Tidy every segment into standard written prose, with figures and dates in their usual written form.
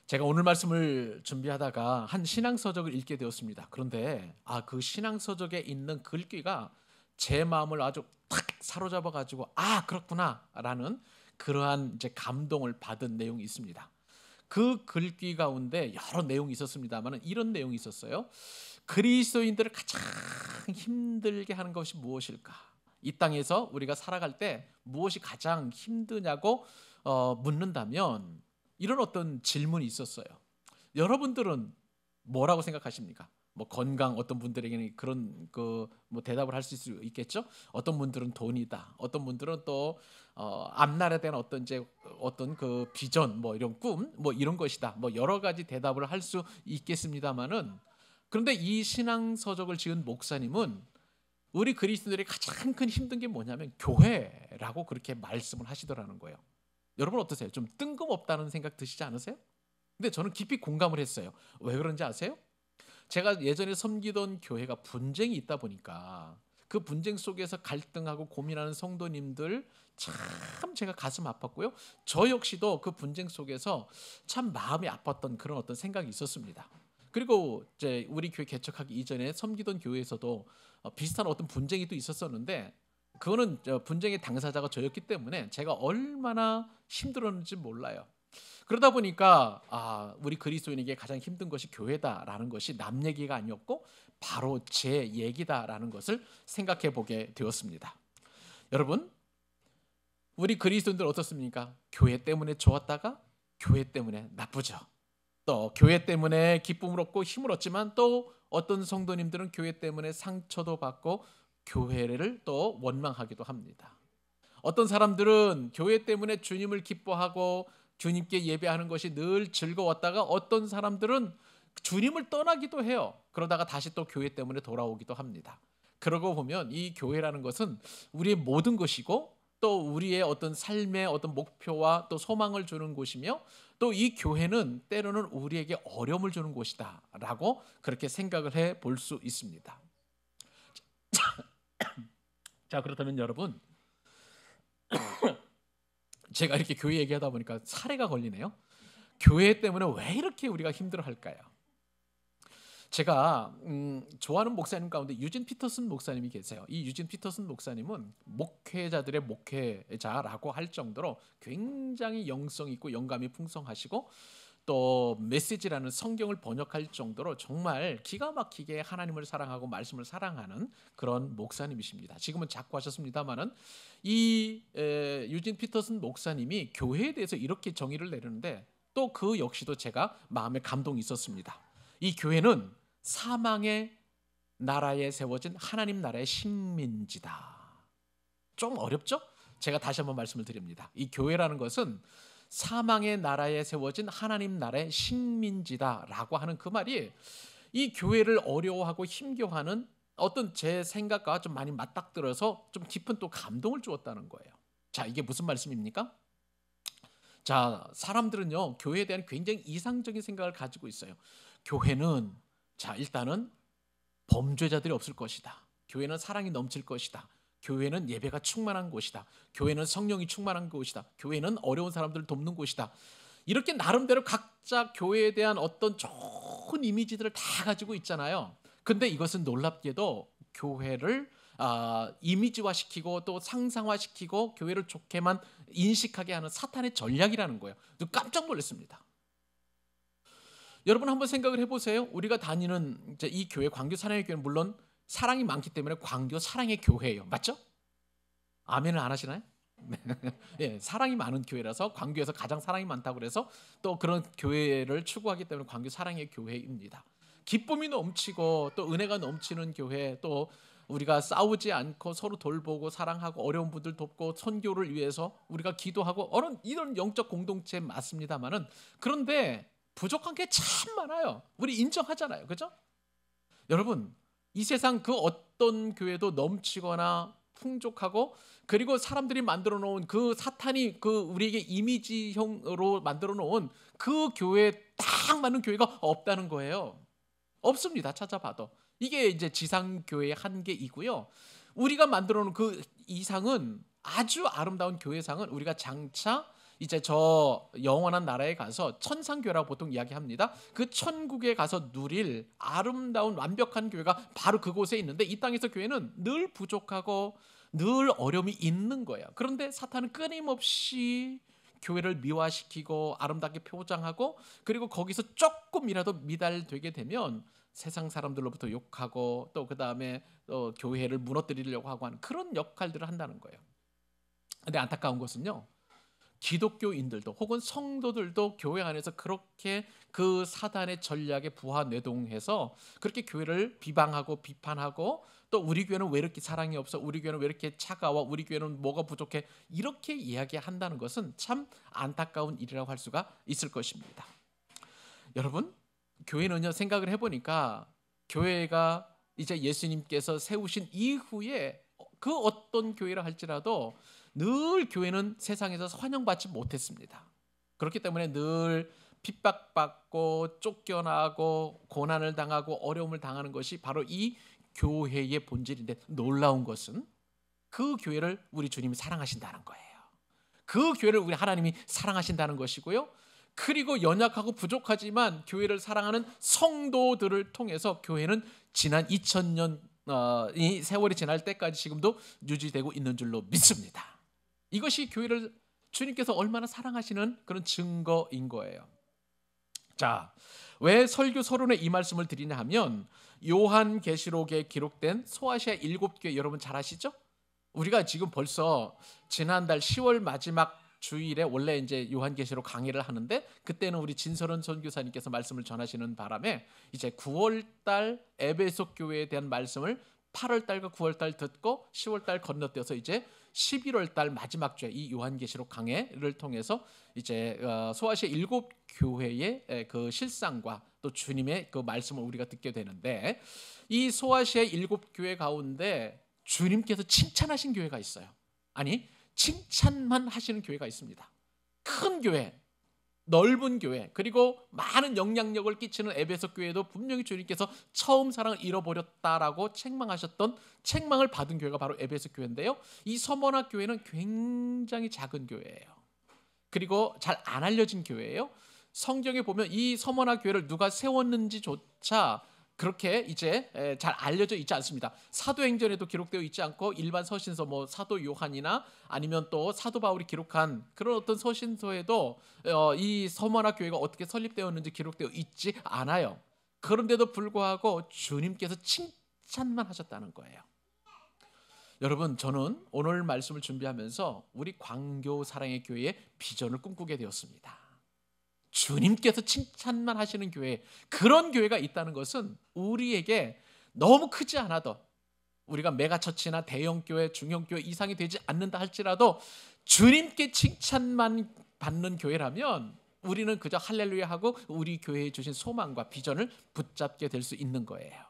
제가 오늘 말씀을 준비하다가 한 신앙서적을 읽게 되었습니다. 그런데 그 신앙서적에 있는 글귀가 제 마음을 아주 탁 사로잡아 가지고 그렇구나라는 그러한 이제 감동을 받은 내용이 있습니다. 그 글귀 가운데 여러 내용이 있었습니다만 이런 내용이 있었어요. 그리스도인들을 가장 힘들게 하는 것이 무엇일까? 이 땅에서 우리가 살아갈 때 무엇이 가장 힘드냐고 묻는다면 이런 어떤 질문이 있었어요. 여러분들은 뭐라고 생각하십니까? 뭐 건강, 어떤 분들에게는 그런 뭐 대답을 할 수 있겠죠. 어떤 분들은 돈이다. 어떤 분들은 또 앞날에 대한 어떤 이제 어떤 그 비전, 뭐 이런 꿈, 뭐 이런 것이다. 뭐 여러 가지 대답을 할 수 있겠습니다만은, 그런데 이 신앙 서적을 지은 목사님은 우리 그리스도인들이 가장 큰 힘든 게 뭐냐면 교회라고 그렇게 말씀을 하시더라는 거예요. 여러분 어떠세요? 좀 뜬금없다는 생각 드시지 않으세요? 근데 저는 깊이 공감을 했어요. 왜 그런지 아세요? 제가 예전에 섬기던 교회가 분쟁이 있다 보니까 그 분쟁 속에서 갈등하고 고민하는 성도님들 참 제가 가슴 아팠고요. 저 역시도 그 분쟁 속에서 참 마음이 아팠던 그런 어떤 생각이 있었습니다. 그리고 이제 우리 교회 개척하기 이전에 섬기던 교회에서도 비슷한 어떤 분쟁이 또 있었었는데, 그거는 분쟁의 당사자가 저였기 때문에 제가 얼마나 힘들었는지 몰라요. 그러다 보니까 우리 그리스도인에게 가장 힘든 것이 교회다라는 것이 남 얘기가 아니었고 바로 제 얘기다라는 것을 생각해 보게 되었습니다. 여러분, 우리 그리스도인들 어떻습니까? 교회 때문에 좋았다가 교회 때문에 나쁘죠. 또 교회 때문에 기쁨을 얻고 힘을 얻지만 또 어떤 성도님들은 교회 때문에 상처도 받고 교회를 또 원망하기도 합니다. 어떤 사람들은 교회 때문에 주님을 기뻐하고 주님께 예배하는 것이 늘 즐거웠다가 어떤 사람들은 주님을 떠나기도 해요. 그러다가 다시 또 교회 때문에 돌아오기도 합니다. 그러고 보면 이 교회라는 것은 우리의 모든 것이고 또 우리의 어떤 삶의 어떤 목표와 또 소망을 주는 곳이며, 또 이 교회는 때로는 우리에게 어려움을 주는 곳이다라고 그렇게 생각을 해 볼 수 있습니다. 자, 그렇다면 여러분, 제가 이렇게 교회 얘기하다 보니까 사례가 걸리네요. 교회 때문에 왜 이렇게 우리가 힘들어할까요? 제가 좋아하는 목사님 가운데 유진 피터슨 목사님이 계세요. 이 유진 피터슨 목사님은 목회자들의 목회자라고 할 정도로 굉장히 영성 있고 영감이 풍성하시고 또 메시지라는 성경을 번역할 정도로 정말 기가 막히게 하나님을 사랑하고 말씀을 사랑하는 그런 목사님이십니다. 지금은 작고하셨습니다마는 이 유진 피터슨 목사님이 교회에 대해서 이렇게 정의를 내리는데 또 그 역시도 제가 마음에 감동이 있었습니다. 이 교회는 사망의 나라에 세워진 하나님 나라의 식민지다. 좀 어렵죠? 제가 다시 한번 말씀을 드립니다. 이 교회라는 것은 사망의 나라에 세워진 하나님 나라의 식민지다라고 하는 그 말이 이 교회를 어려워하고 힘겨워하는 어떤 제 생각과 좀 많이 맞닥뜨려서 좀 깊은 또 감동을 주었다는 거예요. 자, 이게 무슨 말씀입니까? 자, 사람들은요, 교회에 대한 굉장히 이상적인 생각을 가지고 있어요. 교회는, 자, 일단은 범죄자들이 없을 것이다. 교회는 사랑이 넘칠 것이다. 교회는 예배가 충만한 곳이다. 교회는 성령이 충만한 곳이다. 교회는 어려운 사람들을 돕는 곳이다. 이렇게 나름대로 각자 교회에 대한 어떤 좋은 이미지들을 다 가지고 있잖아요. 근데 이것은 놀랍게도 교회를 이미지화시키고 또 상상화시키고 교회를 좋게만 인식하게 하는 사탄의 전략이라는 거예요. 깜짝 놀랐습니다. 여러분 한번 생각을 해보세요. 우리가 다니는 이제 이 교회, 광교 사랑의 교회는 물론 사랑이 많기 때문에 광교 사랑의 교회예요. 맞죠? 아멘을 안 하시나요? 예, 사랑이 많은 교회라서 광교에서 가장 사랑이 많다고 그래서 또 그런 교회를 추구하기 때문에 광교 사랑의 교회입니다. 기쁨이 넘치고 또 은혜가 넘치는 교회, 또 우리가 싸우지 않고 서로 돌보고 사랑하고 어려운 분들 돕고 선교를 위해서 우리가 기도하고 이런 영적 공동체 맞습니다만은, 그런데 부족한 게 참 많아요. 우리 인정하잖아요. 그죠? 여러분, 이 세상 그 어떤 교회도 넘치거나 풍족하고, 그리고 사람들이 만들어 놓은 그 사탄이 그 우리에게 이미지형으로 만들어 놓은 그 교회에 딱 맞는 교회가 없다는 거예요. 없습니다. 찾아봐도. 이게 이제 지상교회의 한계이고요. 우리가 만들어 놓은 그 이상은, 아주 아름다운 교회상은 우리가 장차 이제 저 영원한 나라에 가서 천상교회라고 보통 이야기합니다. 그 천국에 가서 누릴 아름다운 완벽한 교회가 바로 그곳에 있는데, 이 땅에서 교회는 늘 부족하고 늘 어려움이 있는 거예요. 그런데 사탄은 끊임없이 교회를 미화시키고 아름답게 표장하고, 그리고 거기서 조금이라도 미달되게 되면 세상 사람들로부터 욕하고, 또 그 다음에 교회를 무너뜨리려고 하고 하는 그런 역할들을 한다는 거예요. 근데 안타까운 것은요, 기독교인들도 혹은 성도들도 교회 안에서 그렇게 그 사단의 전략에 부하뇌동해서 그렇게 교회를 비방하고 비판하고, 또 우리 교회는 왜 이렇게 사랑이 없어, 우리 교회는 왜 이렇게 차가워, 우리 교회는 뭐가 부족해, 이렇게 이야기한다는 것은 참 안타까운 일이라고 할 수가 있을 것입니다. 여러분, 교회는요, 생각을 해보니까 교회가 이제 예수님께서 세우신 이후에 그 어떤 교회라 할지라도 늘 교회는 세상에서 환영받지 못했습니다. 그렇기 때문에 늘 핍박받고 쫓겨나고 고난을 당하고 어려움을 당하는 것이 바로 이 교회의 본질인데, 놀라운 것은 그 교회를 우리 주님이 사랑하신다는 거예요. 그 교회를 우리 하나님이 사랑하신다는 것이고요. 그리고 연약하고 부족하지만 교회를 사랑하는 성도들을 통해서 교회는 지난 2000년 이 세월이 지날 때까지 지금도 유지되고 있는 줄로 믿습니다. 이것이 교회를 주님께서 얼마나 사랑하시는 그런 증거인 거예요. 자, 왜 설교 서론에 이 말씀을 드리냐 하면, 요한계시록에 기록된 소아시아 7교회 여러분 잘 아시죠? 우리가 지금 벌써 지난달 10월 마지막 주일에 원래 이제 요한계시록 강의를 하는데, 그때는 우리 진설원 선교사님께서 말씀을 전하시는 바람에 이제 9월달 에베소 교회에 대한 말씀을 8월달과 9월달 듣고 10월달 건너뛰어서 이제 11월달 마지막 주에 이 요한계시록 강해를 통해서 이제 소아시아 7교회의 그 실상과 또 주님의 그 말씀을 우리가 듣게 되는데, 이 소아시아 7교회 가운데 주님께서 칭찬하신 교회가 있어요. 아니, 칭찬만 하시는 교회가 있습니다. 큰 교회, 넓은 교회, 그리고 많은 영향력을 끼치는 에베소 교회도 분명히 주님께서 처음 사랑을 잃어버렸다라고 책망하셨던, 책망을 받은 교회가 바로 에베소 교회인데요, 이 서머나 교회는 굉장히 작은 교회예요. 그리고 잘 안 알려진 교회예요. 성경에 보면 이 서머나 교회를 누가 세웠는지조차 그렇게 이제 잘 알려져 있지 않습니다. 사도행전에도 기록되어 있지 않고, 일반 서신서 뭐 사도 요한이나 아니면 또 사도 바울이 기록한 그런 어떤 서신서에도 이 서머나 교회가 어떻게 설립되었는지 기록되어 있지 않아요. 그런데도 불구하고 주님께서 칭찬만 하셨다는 거예요. 여러분, 저는 오늘 말씀을 준비하면서 우리 광교 사랑의 교회의 비전을 꿈꾸게 되었습니다. 주님께서 칭찬만 하시는 교회, 그런 교회가 있다는 것은 우리에게 너무 크지 않아도, 우리가 메가처치나 대형교회, 중형교회 이상이 되지 않는다 할지라도 주님께 칭찬만 받는 교회라면 우리는 그저 할렐루야 하고 우리 교회에 주신 소망과 비전을 붙잡게 될 수 있는 거예요.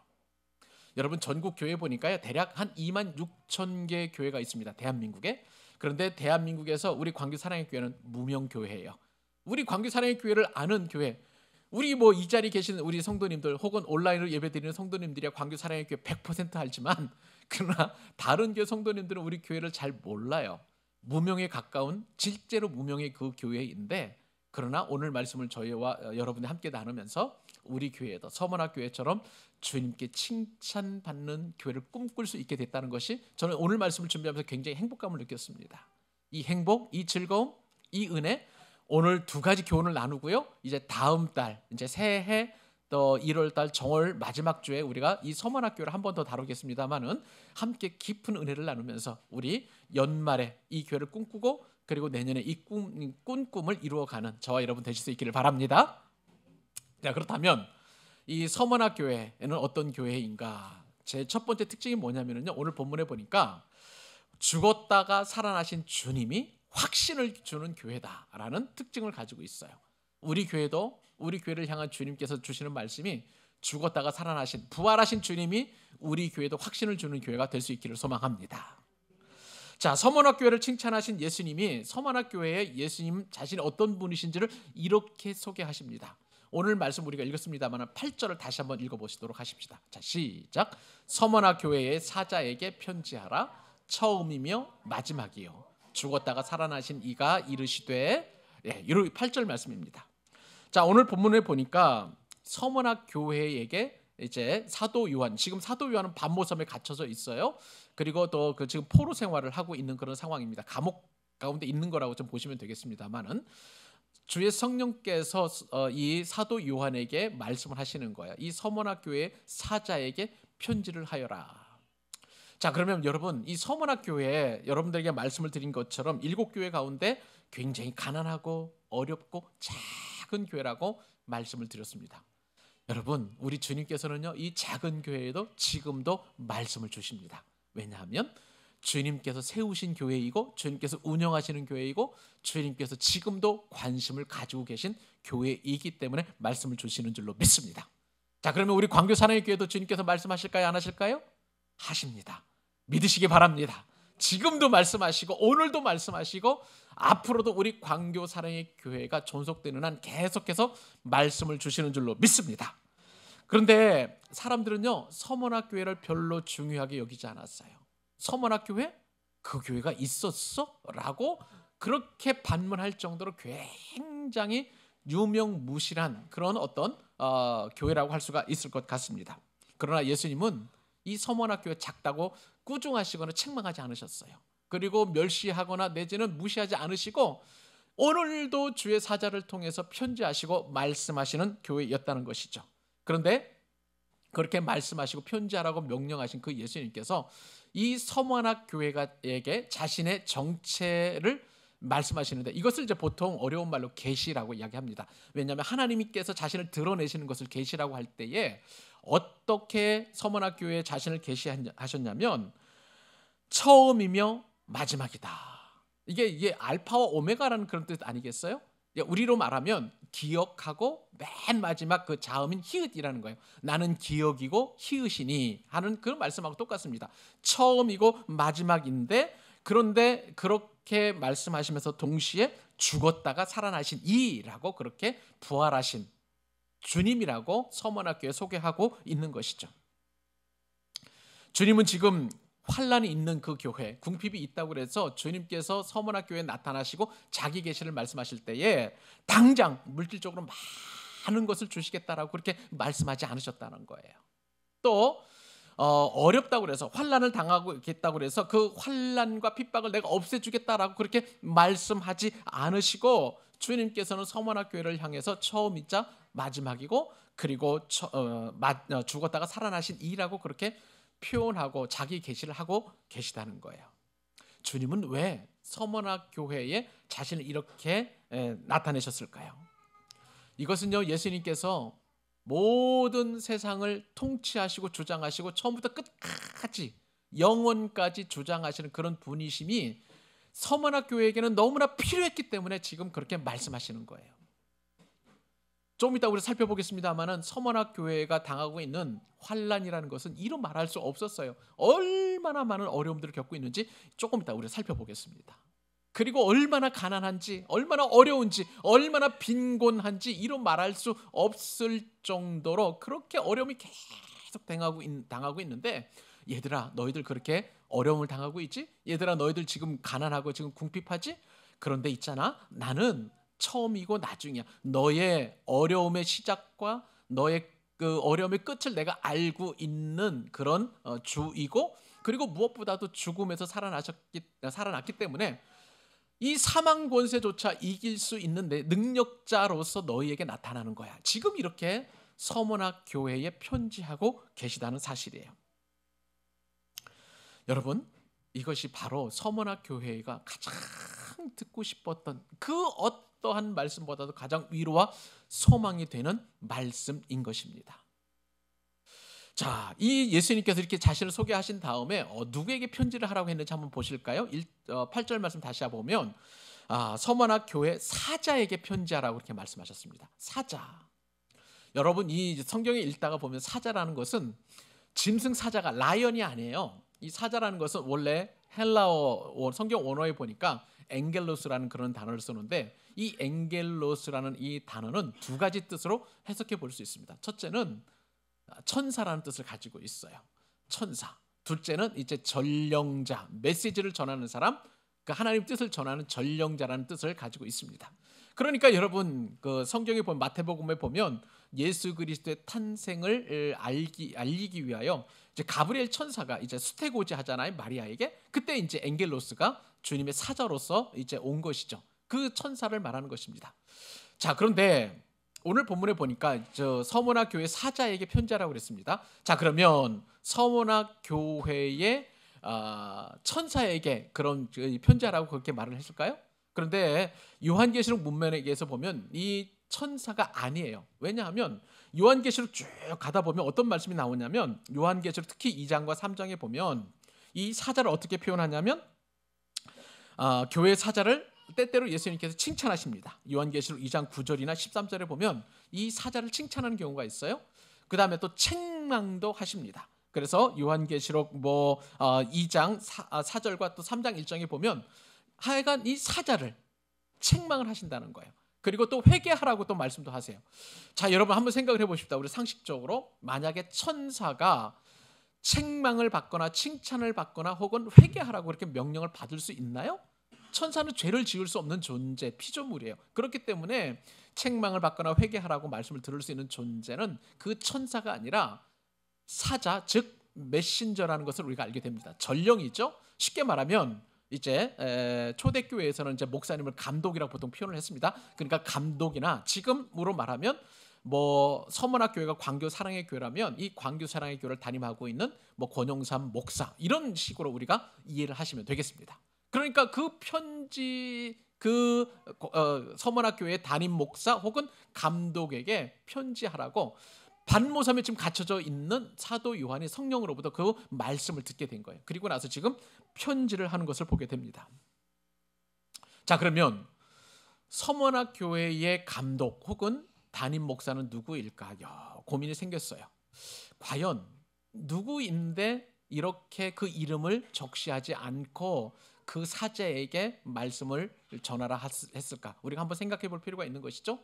여러분, 전국 교회 보니까요, 대략 한 26,000개 교회가 있습니다, 대한민국에. 그런데 대한민국에서 우리 광교 사랑의 교회는 무명교회예요. 우리 광교 사랑의 교회를 아는 교회, 우리 뭐 이 자리에 계시는 우리 성도님들 혹은 온라인으로 예배드리는 성도님들이야 광교 사랑의 교회 100% 알지만, 그러나 다른 교회 성도님들은 우리 교회를 잘 몰라요. 무명에 가까운, 실제로 무명의 그 교회인데, 그러나 오늘 말씀을 저희와 여러분이 함께 나누면서 우리 교회도 서머나 교회처럼 주님께 칭찬받는 교회를 꿈꿀 수 있게 됐다는 것이, 저는 오늘 말씀을 준비하면서 굉장히 행복감을 느꼈습니다. 이 행복, 이 즐거움, 이 은혜, 오늘 두 가지 교훈을 나누고요, 이제 다음 달 이제 새해 또 1월달 정월 마지막 주에 우리가 이 서머나교회를 한 번 더 다루겠습니다만은, 함께 깊은 은혜를 나누면서 우리 연말에 이 교회를 꿈꾸고, 그리고 내년에 이 꿈을 이루어가는 저와 여러분 되실 수 있기를 바랍니다. 자, 그렇다면 이 서머나교회는 어떤 교회인가? 제 첫 번째 특징이 뭐냐면요, 오늘 본문에 보니까 죽었다가 살아나신 주님이 확신을 주는 교회다라는 특징을 가지고 있어요. 우리 교회도 우리 교회를 향한 주님께서 주시는 말씀이, 죽었다가 살아나신, 부활하신 주님이 우리 교회도 확신을 주는 교회가 될 수 있기를 소망합니다. 자, 서머나교회를 칭찬하신 예수님이 서머나교회의 예수님 자신이 어떤 분이신지를 이렇게 소개하십니다. 오늘 말씀 우리가 읽었습니다만 8절을 다시 한번 읽어보시도록 하십시다. 자, 시작. 서머나교회의 사자에게 편지하라. 처음이며 마지막이요, 죽었다가 살아나신 이가 이르시되 예, 8절 말씀입니다. 자, 오늘 본문에 보니까 서머나 교회에게 이제 사도 요한, 지금 사도 요한은 반모섬에 갇혀져 있어요. 그리고 또 그 지금 포로 생활을 하고 있는 그런 상황입니다. 감옥 가운데 있는 거라고 좀 보시면 되겠습니다만은 주의 성령께서 이 사도 요한에게 말씀을 하시는 거예요. 이 서머나 교회 사자에게 편지를 하여라. 자, 그러면 여러분, 이 서머나 교회에 여러분들에게 말씀을 드린 것처럼 7교회 가운데 굉장히 가난하고 어렵고 작은 교회라고 말씀을 드렸습니다. 여러분, 우리 주님께서는요, 이 작은 교회에도 지금도 말씀을 주십니다. 왜냐하면 주님께서 세우신 교회이고 주님께서 운영하시는 교회이고 주님께서 지금도 관심을 가지고 계신 교회이기 때문에 말씀을 주시는 줄로 믿습니다. 자, 그러면 우리 광교 사랑의 교회도 주님께서 말씀하실까요? 안 하실까요? 하십니다. 믿으시기 바랍니다. 지금도 말씀하시고 오늘도 말씀하시고 앞으로도 우리 광교 사랑의 교회가 존속되는 한 계속해서 말씀을 주시는 줄로 믿습니다. 그런데 사람들은요, 서머나 교회를 별로 중요하게 여기지 않았어요. 서머나 교회? 그 교회가 있었어? 라고 그렇게 반문할 정도로 굉장히 유명무실한 그런 어떤 교회라고 할 수가 있을 것 같습니다. 그러나 예수님은 이 서머나 교회 작다고 꾸중하시거나 책망하지 않으셨어요. 그리고 멸시하거나 내지는 무시하지 않으시고 오늘도 주의 사자를 통해서 편지하시고 말씀하시는 교회였다는 것이죠. 그런데 그렇게 말씀하시고 편지하라고 명령하신 그 예수님께서 이 서머나 교회에게 자신의 정체를 말씀하시는데 이것을 이제 보통 어려운 말로 계시라고 이야기합니다. 왜냐하면 하나님께서 자신을 드러내시는 것을 계시라고 할 때에 어떻게 서머나 교회에 자신을 계시하셨냐면 처음이며 마지막이다. 이게 알파와 오메가라는 그런 뜻 아니겠어요? 우리로 말하면 기억하고 맨 마지막 그 자음인 히읗이라는 거예요. 나는 기억이고 히읗이니 하는 그 말씀하고 똑같습니다. 처음이고 마지막인데 그런데 그렇게 말씀하시면서 동시에 죽었다가 살아나신 이라고 그렇게 부활하신 주님이라고 서머나 교회에 소개하고 있는 것이죠. 주님은 지금 환란이 있는 그 교회, 궁핍이 있다고 그래서 주님께서 서머나 교회에 나타나시고 자기 계시를 말씀하실 때에 당장 물질적으로 많은 것을 주시겠다라고 그렇게 말씀하지 않으셨다는 거예요. 또 어렵다고 그래서 환란을 당하고 있겠다고 그래서 그 환란과 핍박을 내가 없애주겠다라고 그렇게 말씀하지 않으시고 주님께서는 서머나 교회를 향해서 처음이자 마지막이고 그리고 죽었다가 살아나신 이라고 그렇게 표현하고 자기 계시를 하고 계시다는 거예요. 주님은 왜 서머나 교회에 자신을 이렇게 나타내셨을까요? 이것은요, 예수님께서 모든 세상을 통치하시고 주장하시고 처음부터 끝까지 영원까지 주장하시는 그런 분이심이 서머나 교회에게는 너무나 필요했기 때문에 지금 그렇게 말씀하시는 거예요. 좀 이따 우리 살펴보겠습니다만은 서머나 교회가 당하고 있는 환란이라는 것은 이루 말할 수 없었어요. 얼마나 많은 어려움들을 겪고 있는지 조금 이따 우리 살펴보겠습니다. 그리고 얼마나 가난한지, 얼마나 어려운지, 얼마나 빈곤한지 이루 말할 수 없을 정도로 그렇게 어려움이 계속 당하고 있는데 얘들아 너희들 그렇게 어려움을 당하고 있지? 얘들아 너희들 지금 가난하고 지금 궁핍하지? 그런데 있잖아, 나는 처음이고 나중이야. 너의 어려움의 시작과 너의 그 어려움의 끝을 내가 알고 있는 그런 주이고 그리고 무엇보다도 죽음에서 살아났기 때문에 이 사망 권세조차 이길 수 있는 내 능력자로서 너희에게 나타나는 거야. 지금 이렇게 서머나 교회에 편지하고 계시다는 사실이에요. 여러분, 이것이 바로 서머나 교회가 가장 듣고 싶었던 그 어떠한 말씀보다도 가장 위로와 소망이 되는 말씀인 것입니다. 자, 이 예수님께서 이렇게 자신을 소개하신 다음에 누구에게 편지를 하라고 했는지 한번 보실까요? 8절 말씀 다시 보면 서머나 교회 사자에게 편지하라고 이렇게 말씀하셨습니다. 사자. 여러분 이 성경에 읽다가 보면 사자라는 것은 짐승 사자가 라이언이 아니에요. 이 사자라는 것은 원래 헬라어 성경 원어에 보니까 엥겔로스라는 그런 단어를 쓰는데 이 엥겔로스라는 이 단어는 두 가지 뜻으로 해석해 볼 수 있습니다. 첫째는 천사라는 뜻을 가지고 있어요. 천사. 둘째는 이제 전령자, 메시지를 전하는 사람, 그 하나님 뜻을 전하는 전령자라는 뜻을 가지고 있습니다. 그러니까 여러분 그 성경에 보면 마태복음에 보면 예수 그리스도의 탄생을 알리기 위하여 이제 가브리엘 천사가 이제 수태고지 하잖아요, 마리아에게. 그때 이제 엥겔로스가 주님의 사자로서 이제 온 것이죠. 그 천사를 말하는 것입니다. 자, 그런데 오늘 본문에 보니까 저 서머나 교회 사자에게 편지하라고 그랬습니다. 자, 그러면 서머나 교회의 천사에게 그런 편지하라고 그렇게 말을 했을까요? 그런데 요한계시록 문맥에서 보면 이 천사가 아니에요. 왜냐하면 요한계시록 쭉 가다 보면 어떤 말씀이 나오냐면 요한계시록 특히 2장과 3장에 보면 이 사자를 어떻게 표현하냐면 교회 사자를 때때로 예수님께서 칭찬하십니다. 요한계시록 2장 9절이나 13절에 보면 이 사자를 칭찬하는 경우가 있어요. 그 다음에 또 책망도 하십니다. 그래서 요한계시록 2장 4절과 또 3장 1장에 보면 하여간 이 사자를 책망을 하신다는 거예요. 그리고 또 회개하라고 또 말씀도 하세요. 자, 여러분 한번 생각을 해보십시다. 우리 상식적으로 만약에 천사가 책망을 받거나 칭찬을 받거나 혹은 회개하라고 그렇게 명령을 받을 수 있나요? 천사는 죄를 지을 수 없는 존재, 피조물이에요. 그렇기 때문에 책망을 받거나 회개하라고 말씀을 들을 수 있는 존재는 그 천사가 아니라 사자, 즉 메신저라는 것을 우리가 알게 됩니다. 전령이죠. 쉽게 말하면 이제 초대교회에서는 이제 목사님을 감독이라고 보통 표현을 했습니다. 그러니까 감독이나 지금으로 말하면 서머나 교회가 광교 사랑의 교회라면 이 광교 사랑의 교회를 담임하고 있는 권영삼 목사, 이런 식으로 우리가 이해를 하시면 되겠습니다. 그러니까 그 편지 서머나 교회의 담임 목사 혹은 감독에게 편지하라고 반모섬에 지금 갇혀져 있는 사도 요한이 성령으로부터 그 말씀을 듣게 된 거예요. 그리고 나서 지금 편지를 하는 것을 보게 됩니다. 자, 그러면 서머나 교회의 감독 혹은 담임 목사는 누구일까요? 고민이 생겼어요. 과연 누구인데 이렇게 그 이름을 적시하지 않고 그 사제에게 말씀을 전하라 했을까? 우리가 한번 생각해 볼 필요가 있는 것이죠.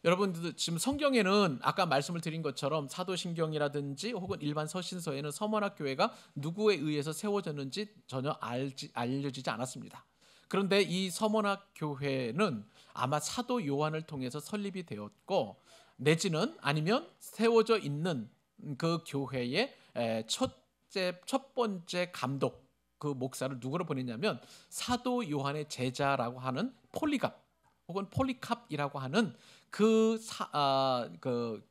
여러분들 지금 성경에는 아까 말씀을 드린 것처럼 사도신경이라든지 혹은 일반 서신서에는 서머나 교회가 누구에 의해서 세워졌는지 전혀 알려지지 않았습니다. 그런데 이 서머나 교회는 아마 사도 요한을 통해서 설립이 되었고 내지는 아니면 세워져 있는 그 교회의 첫 번째 감독, 그 목사를 누구로 보냈냐면 사도 요한의 제자라고 하는 폴리갑 혹은 폴리캅이라고 하는 그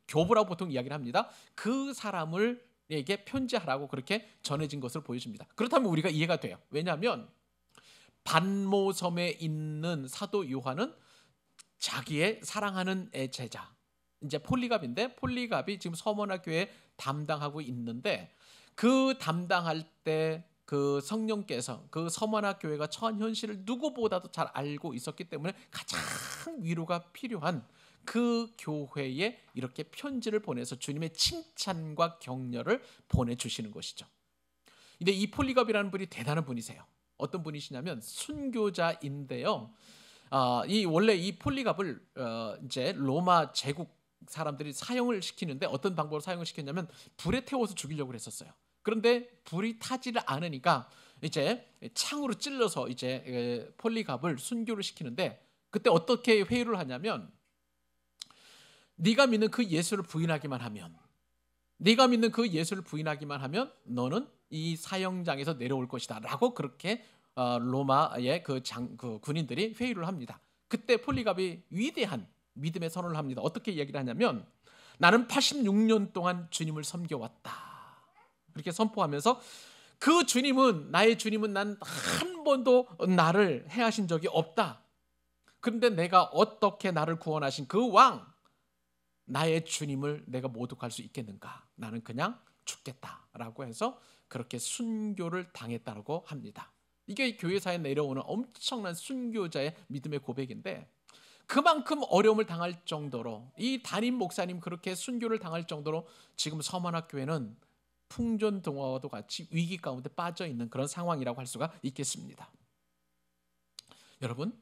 교부라고 보통 이야기를 합니다. 그 사람에게 편지하라고 그렇게 전해진 것을 보여줍니다. 그렇다면 우리가 이해가 돼요. 왜냐하면 반모섬에 있는 사도 요한은 자기의 사랑하는 제자, 이제 폴리갑인데 폴리갑이 지금 서머나 교회에 담당하고 있는데 그 담당할 때 그 성령께서 그 서머나 교회가 처한 현실을 누구보다도 잘 알고 있었기 때문에 가장 위로가 필요한 그 교회에 이렇게 편지를 보내서 주님의 칭찬과 격려를 보내주시는 것이죠. 근데 이 폴리갑이라는 분이 대단한 분이세요. 어떤 분이시냐면 순교자인데요. 원래 이 폴리갑을 이제 로마 제국 사람들이 사형을 시키는데 어떤 방법으로 사형을 시켰냐면 불에 태워서 죽이려고 했었어요. 그런데 불이 타지를 않으니까 이제 창으로 찔러서 이제 폴리갑을 순교를 시키는데 그때 어떻게 회유를 하냐면 네가 믿는 그 예수를 부인하기만 하면 너는 이 사형장에서 내려올 것이다 라고 그렇게 로마의 그 군인들이 회유를 합니다. 그때 폴리갑이 위대한 믿음의 선언을 합니다. 어떻게 얘기를 하냐면 나는 86년 동안 주님을 섬겨왔다. 그렇게 선포하면서 그 주님은 나의 주님은 난 한 번도 나를 해하신 적이 없다. 그런데 내가 어떻게 나를 구원하신 그 왕 나의 주님을 내가 모독할 수 있겠는가? 나는 그냥 죽겠다라고 해서 그렇게 순교를 당했다고 합니다. 이게 교회사에 내려오는 엄청난 순교자의 믿음의 고백인데 그만큼 어려움을 당할 정도로 이 담임 목사님 그렇게 순교를 당할 정도로 지금 서머나 교회는 풍전등화와도 같이 위기 가운데 빠져 있는 그런 상황이라고 할 수가 있겠습니다. 여러분,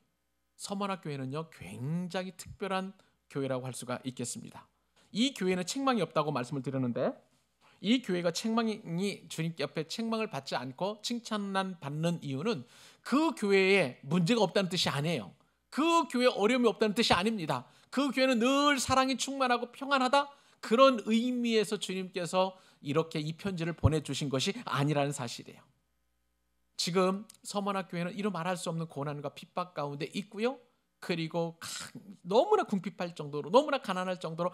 서머나 교회는요 굉장히 특별한 교회라고 할 수가 있겠습니다. 이 교회는 책망이 없다고 말씀을 드렸는데 이 교회가 주님 옆에 책망을 받지 않고 칭찬만 받는 이유는 그 교회에 문제가 없다는 뜻이 아니에요. 그 교회에 어려움이 없다는 뜻이 아닙니다. 그 교회는 늘 사랑이 충만하고 평안하다, 그런 의미에서 주님께서 이렇게 이 편지를 보내주신 것이 아니라는 사실이에요. 지금 서머나 교회는 이루 말할 수 없는 고난과 핍박 가운데 있고요. 그리고 너무나 궁핍할 정도로, 너무나 가난할 정도로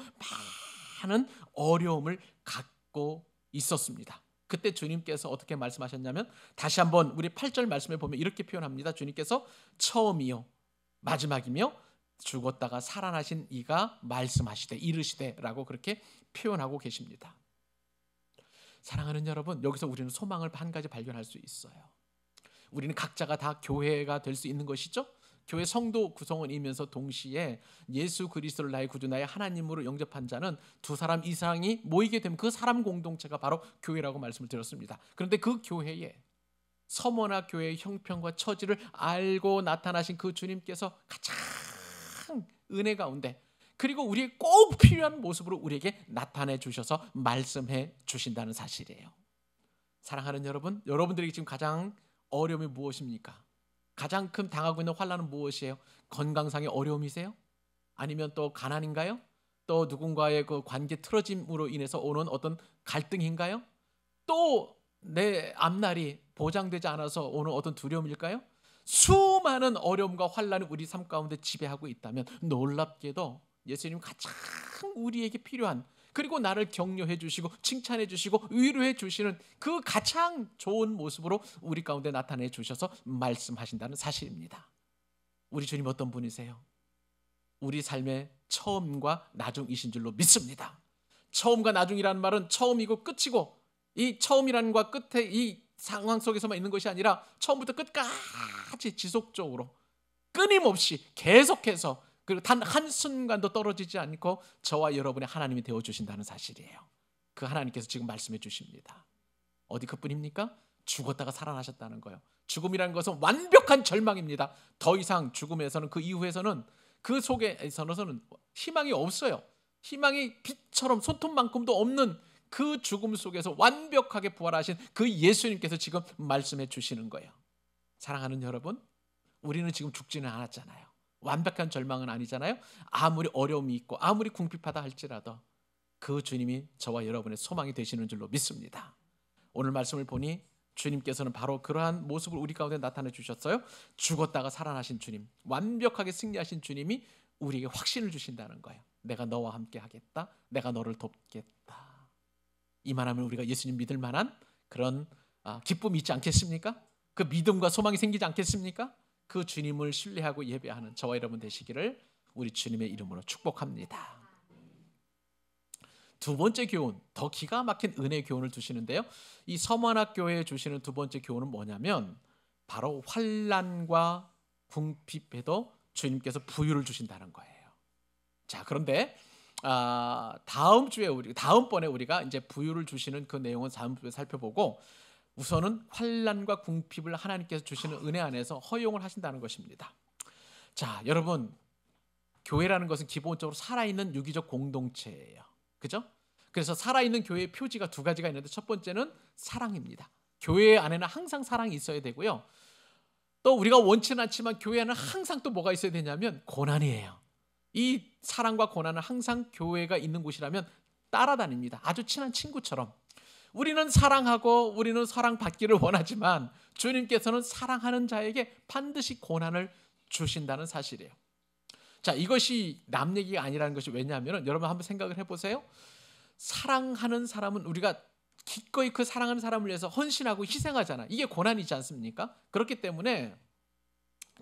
많은 어려움을 갖고 있었습니다. 그때 주님께서 어떻게 말씀하셨냐면, 다시 한번 우리 8절 말씀에 보면 이렇게 표현합니다. 주님께서 처음이요 마지막이며 죽었다가 살아나신 이가 말씀하시되 이르시되 라고 그렇게 표현하고 계십니다. 사랑하는 여러분, 여기서 우리는 소망을 한 가지 발견할 수 있어요. 우리는 각자가 다 교회가 될 수 있는 것이죠. 교회 성도 구성원이면서 동시에 예수 그리스도를 나의 구주, 나의 하나님으로 영접한 자는 두 사람 이상이 모이게 되면 그 사람 공동체가 바로 교회라고 말씀을 드렸습니다. 그런데 그 교회에 서머나 교회의 형편과 처지를 알고 나타나신 그 주님께서 가장 은혜 가운데, 그리고 우리에게 꼭 필요한 모습으로 우리에게 나타내 주셔서 말씀해 주신다는 사실이에요. 사랑하는 여러분, 여러분들에게 지금 가장 어려움이 무엇입니까? 가장 큰 당하고 있는 환난은 무엇이에요? 건강상의 어려움이세요? 아니면 또 가난인가요? 또 누군가의 그 관계 틀어짐으로 인해서 오는 어떤 갈등인가요? 또 내 앞날이 보장되지 않아서 오는 어떤 두려움일까요? 수많은 어려움과 환난이 우리 삶 가운데 지배하고 있다면 놀랍게도 예수님 가장 우리에게 필요한, 그리고 나를 격려해 주시고 칭찬해 주시고 위로해 주시는 그 가장 좋은 모습으로 우리 가운데 나타내 주셔서 말씀하신다는 사실입니다. 우리 주님 어떤 분이세요? 우리 삶의 처음과 나중이신 줄로 믿습니다. 처음과 나중이라는 말은 처음이고 끝이고, 이 처음이라는 것과 끝에 이 상황 속에서만 있는 것이 아니라 처음부터 끝까지 지속적으로 끊임없이 계속해서, 그리고 단 한순간도 떨어지지 않고 저와 여러분의 하나님이 되어주신다는 사실이에요. 그 하나님께서 지금 말씀해 주십니다. 어디 그뿐입니까? 죽었다가 살아나셨다는 거예요. 죽음이라는 것은 완벽한 절망입니다. 더 이상 죽음에서는, 그 이후에서는, 그 속에서는 희망이 없어요. 희망이 빛처럼 손톱만큼도 없는 그 죽음 속에서 완벽하게 부활하신 그 예수님께서 지금 말씀해 주시는 거예요. 사랑하는 여러분, 우리는 지금 죽지는 않았잖아요. 완벽한 절망은 아니잖아요. 아무리 어려움이 있고 아무리 궁핍하다 할지라도 그 주님이 저와 여러분의 소망이 되시는 줄로 믿습니다. 오늘 말씀을 보니 주님께서는 바로 그러한 모습을 우리 가운데 나타내 주셨어요. 죽었다가 살아나신 주님, 완벽하게 승리하신 주님이 우리에게 확신을 주신다는 거예요. 내가 너와 함께 하겠다, 내가 너를 돕겠다. 이만하면 우리가 예수님 믿을 만한 그런 기쁨이 있지 않겠습니까? 그 믿음과 소망이 생기지 않겠습니까? 그 주님을 신뢰하고 예배하는 저와 여러분 되시기를 우리 주님의 이름으로 축복합니다. 두 번째 교훈, 더 기가 막힌 은혜의 교훈을 주시는데요. 이 서머나 교회에 주시는 두 번째 교훈은 뭐냐면 바로 환난과 궁핍에도 주님께서 부유를 주신다는 거예요. 자, 그런데 다음번에 우리가 이제 부유를 주시는 그 내용은 다음번에 살펴보고, 우선은 환난과 궁핍을 하나님께서 주시는 은혜 안에서 허용을 하신다는 것입니다. 자, 여러분, 교회라는 것은 기본적으로 살아있는 유기적 공동체예요. 그죠? 그래서 살아있는 교회의 표지가 두 가지가 있는데, 첫 번째는 사랑입니다. 교회 안에는 항상 사랑이 있어야 되고요. 또 우리가 원치는 않지만 교회 안에는 항상 또 뭐가 있어야 되냐면 고난이에요. 이 사랑과 고난은 항상 교회가 있는 곳이라면 따라다닙니다. 아주 친한 친구처럼. 우리는 사랑하고 우리는 사랑받기를 원하지만 주님께서는 사랑하는 자에게 반드시 고난을 주신다는 사실이에요. 자, 이것이 남 얘기가 아니라는 것이 왜냐하면, 여러분 한번 생각을 해보세요. 사랑하는 사람은 우리가 기꺼이 그 사랑하는 사람을 위해서 헌신하고 희생하잖아. 이게 고난이지 않습니까? 그렇기 때문에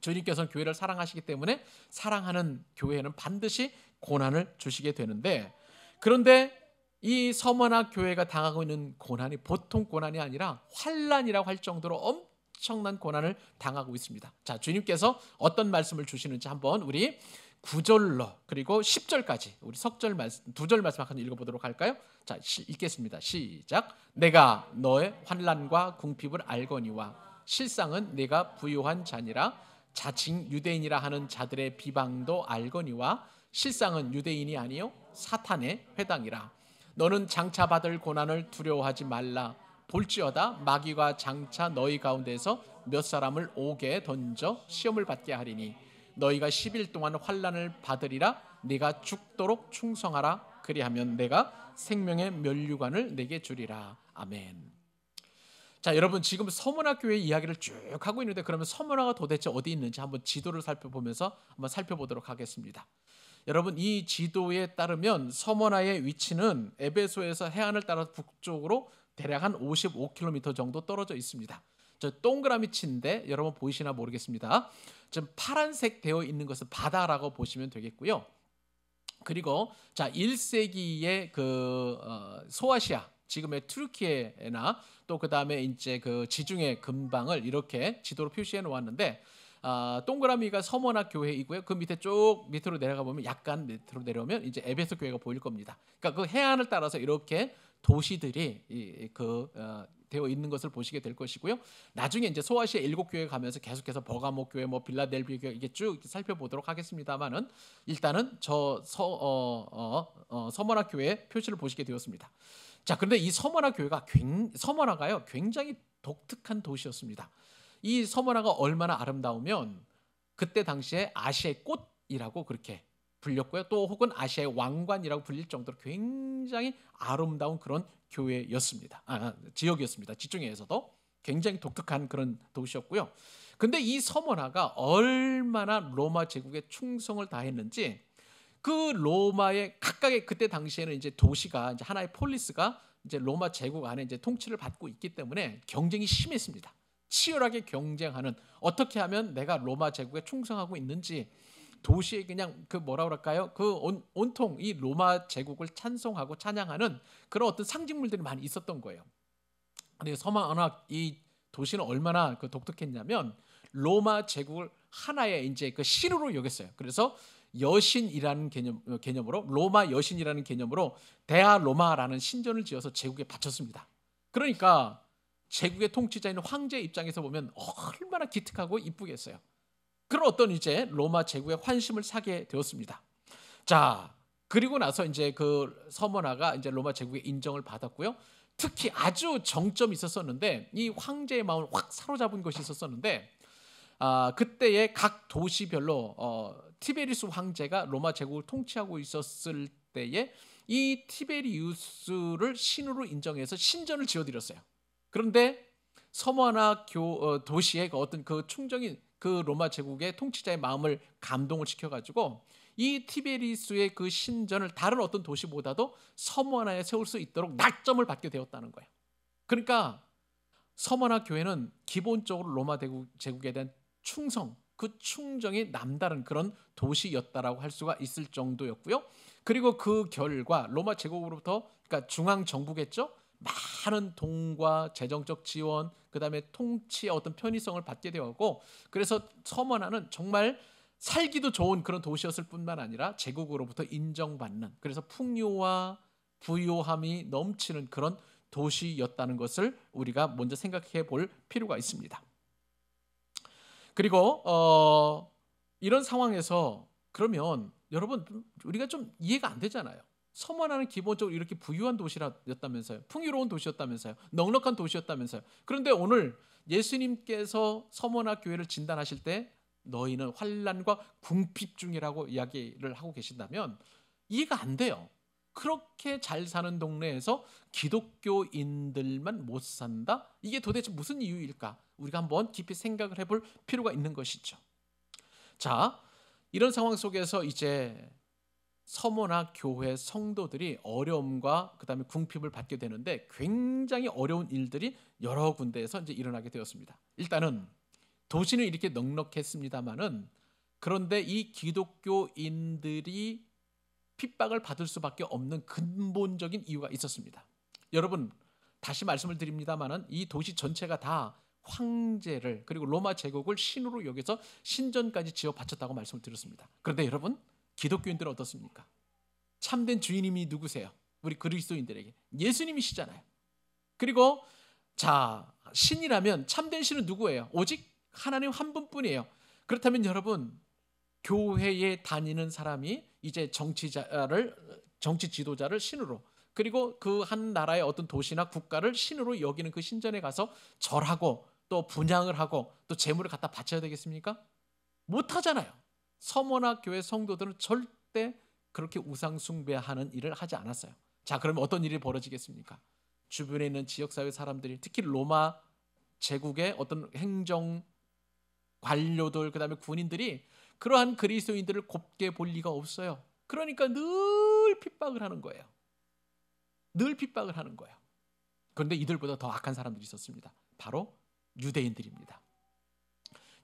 주님께서는 교회를 사랑하시기 때문에 사랑하는 교회에는 반드시 고난을 주시게 되는데, 그런데 이 서머나 교회가 당하고 있는 고난이 보통 고난이 아니라 환난이라고 할 정도로 엄청난 고난을 당하고 있습니다. 자, 주님께서 어떤 말씀을 주시는지 한번 우리 9절로 그리고 10절까지 우리 석절 말씀, 두 절 말씀 한번 읽어보도록 할까요? 자, 읽겠습니다. 시작. 내가 너의 환난과 궁핍을 알거니와 실상은 내가 부유한 자니라. 자칭 유대인이라 하는 자들의 비방도 알거니와 실상은 유대인이 아니요 사탄의 회당이라. 너는 장차 받을 고난을 두려워하지 말라. 볼지어다 마귀가 장차 너희 가운데서 몇 사람을 옥에 던져 시험을 받게 하리니 너희가 10일 동안 환난을 받으리라. 네가 죽도록 충성하라. 그리하면 내가 생명의 면류관을 내게 주리라. 아멘. 자, 여러분 지금 서문화 교회 이야기를 쭉 하고 있는데 그러면 서문화가 도대체 어디 있는지 한번 지도를 살펴보면서 한번 살펴보도록 하겠습니다. 여러분 이 지도에 따르면 서문화의 위치는 에베소에서 해안을 따라 북쪽으로 대략 한 55km 정도 떨어져 있습니다. 저 동그라미 친데 여러분 보이시나 모르겠습니다. 지금 파란색 되어 있는 것은 바다라고 보시면 되겠고요. 그리고 자 1세기의 그 소아시아 지금의 튀르키예나 또 그 다음에 이제 그 지중해 근방을 이렇게 지도로 표시해 놓았는데 동그라미가 서머나 교회이고요. 그 밑에 쭉 밑으로 내려가 보면 약간 밑으로 내려오면 이제 에베소 교회가 보일 겁니다. 그러니까 그 해안을 따라서 이렇게 도시들이 되어 있는 것을 보시게 될 것이고요. 나중에 이제 소아시아 7교회 가면서 계속해서 버가모 교회, 뭐 빌라델비 교회 이게 쭉 살펴보도록 하겠습니다만은 일단은 저 서머나 교회 표시를 보시게 되었습니다. 자, 그런데 이 서머나가요 굉장히 독특한 도시였습니다. 이 서머나가 얼마나 아름다우면 그때 당시에 아시아의 꽃이라고 그렇게 불렸고요. 또 혹은 아시아의 왕관이라고 불릴 정도로 굉장히 아름다운 그런 교회였습니다. 지역이었습니다. 지중해에서도 굉장히 독특한 그런 도시였고요. 근데 이 서머나가 얼마나 로마 제국에 충성을 다했는지 그 로마의 각각의 그때 당시에는 이제 도시가 이제 하나의 폴리스가 이제 로마 제국 안에 이제 통치를 받고 있기 때문에 경쟁이 심했습니다. 치열하게 경쟁하는 어떻게 하면 내가 로마 제국에 충성하고 있는지 도시에 그냥 그 뭐라 그럴까요? 그 온통 이 로마 제국을 찬송하고 찬양하는 그런 어떤 상징물들이 많이 있었던 거예요. 근데 서머나 이 도시는 얼마나 그 독특했냐면 로마 제국을 하나의 이제 그 신으로 여겼어요. 그래서 여신이라는 개념으로 로마 여신이라는 개념으로 데아 로마라는 신전을 지어서 제국에 바쳤습니다. 그러니까 제국의 통치자인 황제 입장에서 보면 얼마나 기특하고 이쁘겠어요. 그런 어떤 이제 로마 제국의 환심을 사게 되었습니다. 자, 그리고 나서 이제 그 서머나가 이제 로마 제국의 인정을 받았고요. 특히 아주 정점이 있었었는데 이 황제의 마음을 확 사로잡은 것이 있었었는데 그때의 각 도시별로 티베리우스 황제가 로마 제국을 통치하고 있었을 때에 이 티베리우스를 신으로 인정해서 신전을 지어드렸어요. 그런데 서머나 도시의 어떤 그 충정이 그 로마 제국의 통치자의 마음을 감동을 시켜가지고 이 티베리우스의 그 신전을 다른 어떤 도시보다도 서머나에 세울 수 있도록 낙점을 받게 되었다는 거예요. 그러니까 서머나 교회는 기본적으로 로마 제국에 대한 충성, 그 충정이 남다른 그런 도시였다라고 할 수가 있을 정도였고요. 그리고 그 결과 로마 제국으로부터 그러니까 중앙 정부겠죠. 많은 돈과 재정적 지원, 그다음에 통치의 어떤 편의성을 받게 되었고, 그래서 서머나는 정말 살기도 좋은 그런 도시였을 뿐만 아니라 제국으로부터 인정받는, 그래서 풍요와 부요함이 넘치는 그런 도시였다는 것을 우리가 먼저 생각해 볼 필요가 있습니다. 그리고 이런 상황에서 그러면 여러분 우리가 좀 이해가 안 되잖아요. 서머나는 기본적으로 이렇게 부유한 도시였다면서요. 풍요로운 도시였다면서요. 넉넉한 도시였다면서요. 그런데 오늘 예수님께서 서머나 교회를 진단하실 때 너희는 환난과 궁핍 중이라고 이야기를 하고 계신다면 이해가 안 돼요. 그렇게 잘 사는 동네에서 기독교인들만 못 산다? 이게 도대체 무슨 이유일까? 우리가 한번 깊이 생각을 해볼 필요가 있는 것이죠. 자, 이런 상황 속에서 이제 서머나 교회 성도들이 어려움과 그다음에 궁핍을 받게 되는데 굉장히 어려운 일들이 여러 군데에서 이제 일어나게 되었습니다. 일단은 도시는 이렇게 넉넉했습니다만은 그런데 이 기독교인들이 핍박을 받을 수밖에 없는 근본적인 이유가 있었습니다. 여러분 다시 말씀을 드립니다만은 이 도시 전체가 다 황제를 그리고 로마 제국을 신으로 여겨서 신전까지 지어 바쳤다고 말씀을 드렸습니다. 그런데 여러분 기독교인들은 어떻습니까? 참된 주인님이 누구세요? 우리 그리스도인들에게 예수님이시잖아요. 그리고 자 신이라면 참된 신은 누구예요? 오직 하나님 한 분뿐이에요. 그렇다면 여러분 교회에 다니는 사람이 이제 정치 지도자를 신으로 그리고 그 한 나라의 어떤 도시나 국가를 신으로 여기는 그 신전에 가서 절하고 또 분향을 하고 또 제물을 갖다 바쳐야 되겠습니까? 못 하잖아요. 서머나 교회 성도들은 절대 그렇게 우상 숭배하는 일을 하지 않았어요. 자, 그러면 어떤 일이 벌어지겠습니까? 주변에 있는 지역사회 사람들이, 특히 로마 제국의 어떤 행정 관료들, 그다음에 군인들이 그러한 그리스도인들을 곱게 볼 리가 없어요. 그러니까 늘 핍박을 하는 거예요. 늘 핍박을 하는 거예요. 그런데 이들보다 더 악한 사람들이 있었습니다. 바로 유대인들입니다.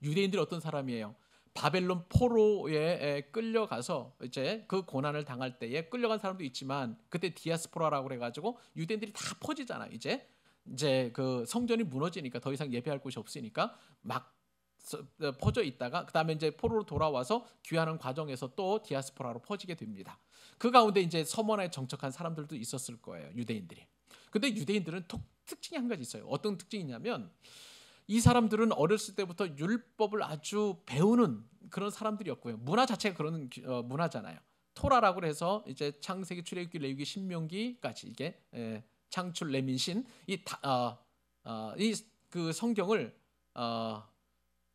유대인들이 어떤 사람이에요? 바벨론 포로에 끌려가서 이제 그 고난을 당할 때에 끌려간 사람도 있지만, 그때 디아스포라라고 그래가지고 유대인들이 다 퍼지잖아요. 이제 그 성전이 무너지니까 더 이상 예배할 곳이 없으니까 막 퍼져 있다가 그다음에 이제 포로로 돌아와서 귀환하는 과정에서 또 디아스포라로 퍼지게 됩니다. 그 가운데 이제 서머나에 정착한 사람들도 있었을 거예요, 유대인들이. 근데 유대인들은 특징이 한 가지 있어요. 어떤 특징이냐면, 이 사람들은 어렸을 때부터 율법을 아주 배우는 그런 사람들이었고요. 문화 자체가 그런 문화잖아요. 토라라고 해서 이제 창세기, 출애굽기, 레위기, 신명기까지 이게 창출, 레민신 이 그 성경을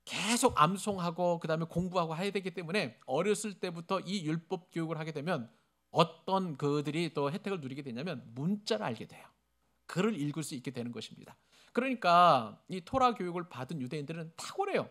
계속 암송하고 그다음에 공부하고 해야 되기 때문에 어렸을 때부터 이 율법 교육을 하게 되면 어떤 그들이 또 혜택을 누리게 되냐면 문자를 알게 돼요. 글을 읽을 수 있게 되는 것입니다. 그러니까 이 토라 교육을 받은 유대인들은 탁월해요.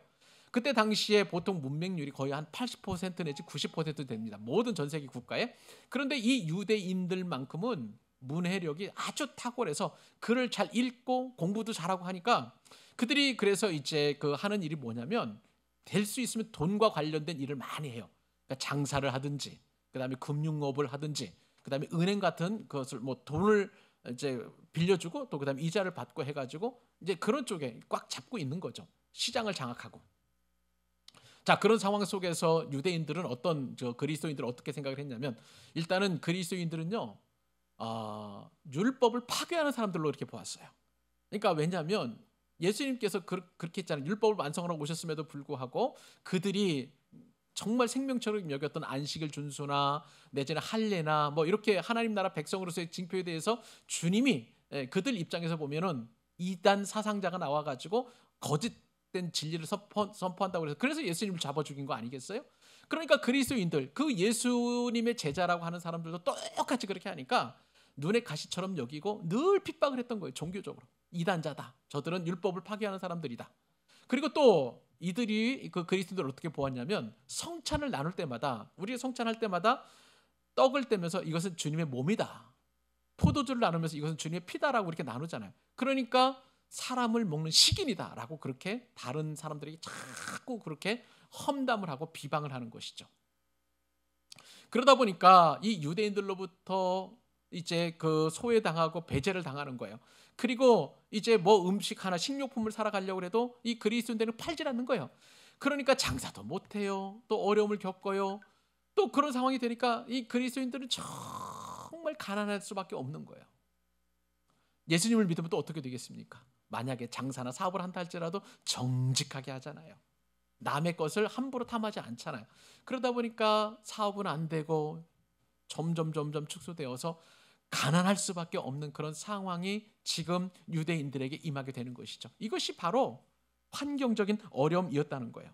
그때 당시에 보통 문맹률이 거의 한 80% 내지 90% 됩니다. 모든 전 세계 국가에. 그런데 이 유대인들만큼은 문해력이 아주 탁월해서 글을 잘 읽고 공부도 잘하고 하니까, 그들이 그래서 이제 그 하는 일이 뭐냐면, 될 수 있으면 돈과 관련된 일을 많이 해요. 그러니까 장사를 하든지, 그다음에 금융업을 하든지, 그다음에 은행 같은 것을 뭐 돈을 이제 빌려주고 또 그다음에 이자를 받고 해가지고 이제 그런 쪽에 꽉 잡고 있는 거죠. 시장을 장악하고. 자, 그런 상황 속에서 유대인들은 그리스도인들은 어떻게 생각을 했냐면, 일단은 그리스도인들은요, 율법을 파괴하는 사람들로 이렇게 보았어요. 그러니까 왜냐하면 예수님께서 그렇게 했잖아요. 율법을 완성하러 오셨음에도 불구하고 그들이 정말 생명처럼 여겼던 안식일 준수나 내지는 할례나 뭐 이렇게 하나님 나라 백성으로서의 징표에 대해서 주님이 그들 입장에서 보면은 이단 사상자가 나와가지고 거짓된 진리를 선포한다고 그래서 예수님을 잡아 죽인 거 아니겠어요? 그러니까 그리스도인들, 그 예수님의 제자라고 하는 사람들도 똑같이 그렇게 하니까 눈에 가시처럼 여기고 늘 핍박을 했던 거예요. 종교적으로 이단자다, 저들은 율법을 파괴하는 사람들이다. 그리고 또 이들이 그 그리스도인들을 어떻게 보았냐면, 성찬을 나눌 때마다, 우리 성찬할 때마다 떡을 떼면서 이것은 주님의 몸이다, 포도주를 나누면서 이것은 주님의 피다라고 이렇게 나누잖아요. 그러니까 사람을 먹는 식인이다라고 그렇게 다른 사람들에게 자꾸 그렇게 험담을 하고 비방을 하는 것이죠. 그러다 보니까 이 유대인들로부터 이제 그 소외당하고 배제를 당하는 거예요. 그리고 이제 뭐 음식 하나, 식료품을 사러 가려고 해도 이 그리스도인들은 팔질 않는 거예요. 그러니까 장사도 못해요. 또 어려움을 겪어요. 또 그런 상황이 되니까 이 그리스도인들은 정말 가난할 수밖에 없는 거예요. 예수님을 믿으면 또 어떻게 되겠습니까? 만약에 장사나 사업을 한다 할지라도 정직하게 하잖아요. 남의 것을 함부로 탐하지 않잖아요. 그러다 보니까 사업은 안 되고 점점 축소되어서 가난할 수밖에 없는 그런 상황이 지금 유대인들에게 임하게 되는 것이죠. 이것이 바로 환경적인 어려움이었다는 거예요.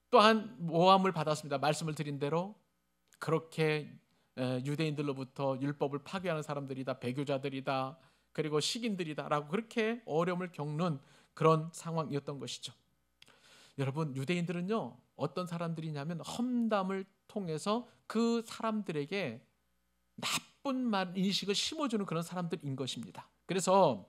또한 모함을 받았습니다. 말씀을 드린 대로 그렇게 유대인들로부터 율법을 파괴하는 사람들이다, 배교자들이다, 그리고 식인들이다라고 그렇게 어려움을 겪는 그런 상황이었던 것이죠. 여러분, 유대인들은요 어떤 사람들이냐면 험담을 통해서 그 사람들에게 나쁜 말 인식을 심어주는 그런 사람들인 것입니다. 그래서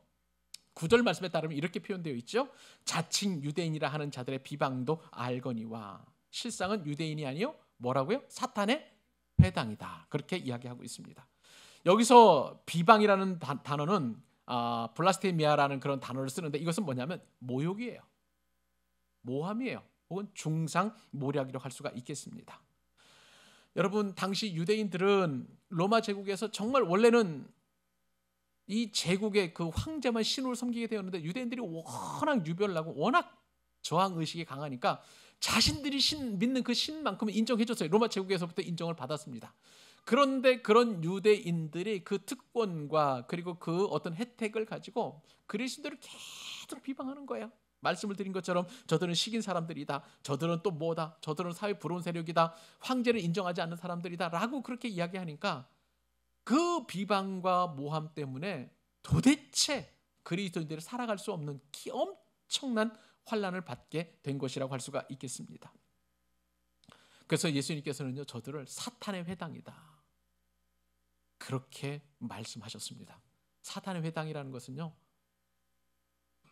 9절 말씀에 따르면 이렇게 표현되어 있죠. 자칭 유대인이라 하는 자들의 비방도 알거니와. 실상은 유대인이 아니요 뭐라고요? 사탄의 회당이다. 그렇게 이야기하고 있습니다. 여기서 비방이라는 단어는 블라스테미아라는 그런 단어를 쓰는데, 이것은 뭐냐면 모욕이에요. 모함이에요. 혹은 중상모략이라고 할 수가 있겠습니다. 여러분, 당시 유대인들은 로마 제국에서 정말 원래는 이 제국의 그 황제만 신으로 섬기게 되었는데, 유대인들이 워낙 유별나고 워낙 저항의식이 강하니까 자신들이 믿는 그 신만큼은 인정해줬어요. 로마 제국에서부터 인정을 받았습니다. 그런데 그런 유대인들이 그 특권과 그리고 그 어떤 혜택을 가지고 그리스도를 계속 비방하는 거예요. 말씀을 드린 것처럼 저들은 식인 사람들이다. 저들은 또 뭐다. 저들은 사회 불온 세력이다. 황제를 인정하지 않는 사람들이다. 라고 그렇게 이야기하니까 그 비방과 모함 때문에 도대체 그리스도인들이 살아갈 수 없는 엄청난 환난을 받게 된 것이라고 할 수가 있겠습니다. 그래서 예수님께서는요, 저들을 사탄의 회당이다, 그렇게 말씀하셨습니다. 사탄의 회당이라는 것은요,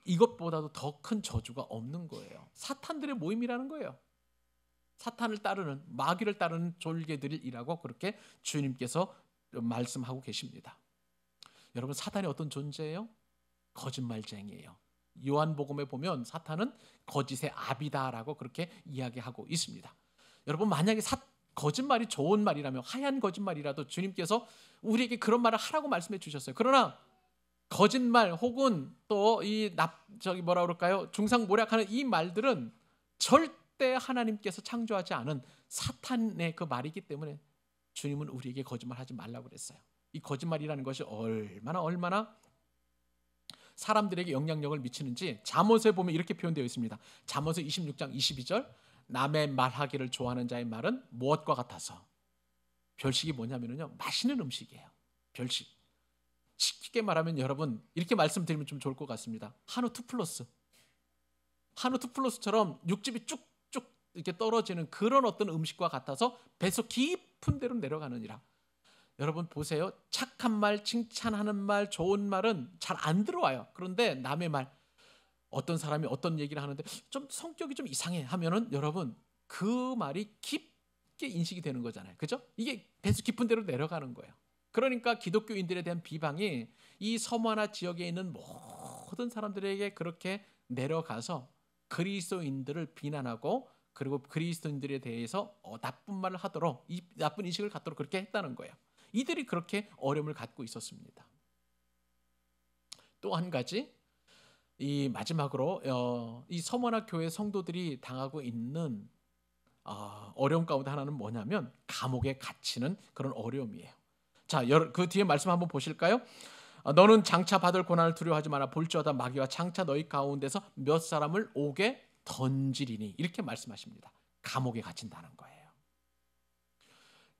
이것보다도 더 큰 저주가 없는 거예요. 사탄들의 모임이라는 거예요. 사탄을 따르는, 마귀를 따르는 졸개들이라고 그렇게 주님께서 말씀하고 계십니다. 여러분, 사탄이 어떤 존재예요? 거짓말쟁이에요. 요한복음에 보면 사탄은 거짓의 아비다라고 그렇게 이야기하고 있습니다. 여러분, 만약에 거짓말이 좋은 말이라면, 하얀 거짓말이라도 주님께서 우리에게 그런 말을 하라고 말씀해 주셨어요. 그러나 거짓말 혹은 또 이 뭐라 그럴까요? 중상모략하는 이 말들은 절대 하나님께서 창조하지 않은 사탄의 그 말이기 때문에 주님은 우리에게 거짓말하지 말라고 그랬어요. 이 거짓말이라는 것이 얼마나 사람들에게 영향력을 미치는지 잠언서에 보면 이렇게 표현되어 있습니다. 잠언서 26장 22절, 남의 말하기를 좋아하는 자의 말은 무엇과 같아서. 별식이 뭐냐면요, 맛있는 음식이에요. 별식. 쉽게 말하면 여러분, 이렇게 말씀드리면 좀 좋을 것 같습니다. 한우 투플러스. 한우 투플러스처럼 육즙이 쭉쭉 이렇게 떨어지는 그런 어떤 음식과 같아서 배속 깊은 데로 내려가느니라. 여러분 보세요. 착한 말, 칭찬하는 말, 좋은 말은 잘 안 들어와요. 그런데 남의 말, 어떤 사람이 어떤 얘기를 하는데 좀 성격이 좀 이상해 하면은 여러분 그 말이 깊게 인식이 되는 거잖아요. 그죠? 이게 배수 깊은 데로 내려가는 거예요. 그러니까 기독교인들에 대한 비방이 이 서머나 지역에 있는 모든 사람들에게 그렇게 내려가서 그리스도인들을 비난하고, 그리고 그리스도인들에 대해서 나쁜 말을 하도록, 이 나쁜 인식을 갖도록 그렇게 했다는 거예요. 이들이 그렇게 어려움을 갖고 있었습니다. 또 한 가지, 이 마지막으로 이 서머나 교회 성도들이 당하고 있는 어려움 가운데 하나는 뭐냐면 감옥에 갇히는 그런 어려움이에요. 자, 그 뒤에 말씀 한번 보실까요? 너는 장차 받을 고난을 두려워하지 마라. 볼지어다 마귀와 장차 너희 가운데서 몇 사람을 옥에 던지리니, 이렇게 말씀하십니다. 감옥에 갇힌다는 거예요.